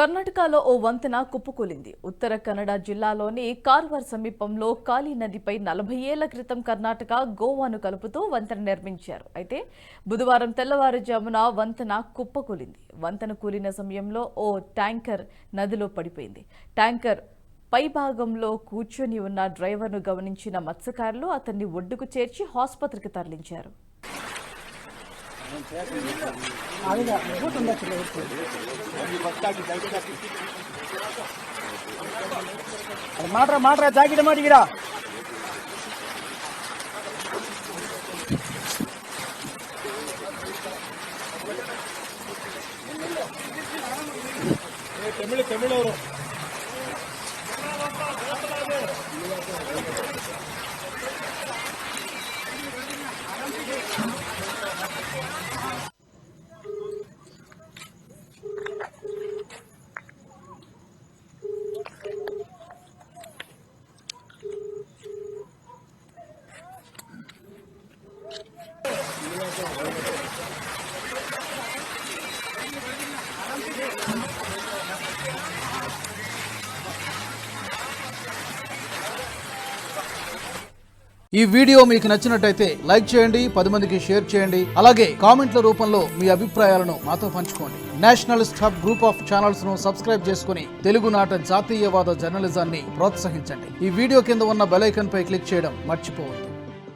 కర్ణాటకలో ఓ వంతెన కుప్పకూలింది. ఉత్తర కన్నడ జిల్లాలోని కార్వార్ సమీపంలో కాళీ నదిపై 40 ఏళ్ల క్రితం కర్ణాటక గోవాను కలుపుతూ వంతెన నిర్మించారు. అయితే బుధవారం తెల్లవారుజామున వంతెన కుప్పకూలింది. వంతెన కూలిన సమయంలో ఓ ట్యాంకర్ నదిలో పడిపోయింది. ట్యాంకర్ పైభాగంలో కూర్చొని ఉన్న డ్రైవర్ను గమనించిన మత్స్యకారులు అతన్ని ఒడ్డుకు చేర్చి ఆసుపత్రికి తరలించారు. ಮಾಡ್ರ ಜಾಕೆಟ್ ಮಾಡಿ ಗಿಡ ತಮಿಳು ಅವರು ఈ వీడియో మీకు నచ్చినట్టయితే లైక్ చేయండి, 10 మందికి షేర్ చేయండి. అలాగే కామెంట్ల రూపంలో మీ అభిప్రాయాలను మాతో పంచుకోండి. Nationalist hub group of channels ను సబ్స్క్రైబ్ చేసుకుని తెలుగునాట జాతీయవాద జర్నలిజాన్ని ప్రోత్సహించండి. ఈ వీడియో కింద ఉన్న బెల్ ఐకాన్ పై క్లిక్ చేయడం మర్చిపోవద్దు.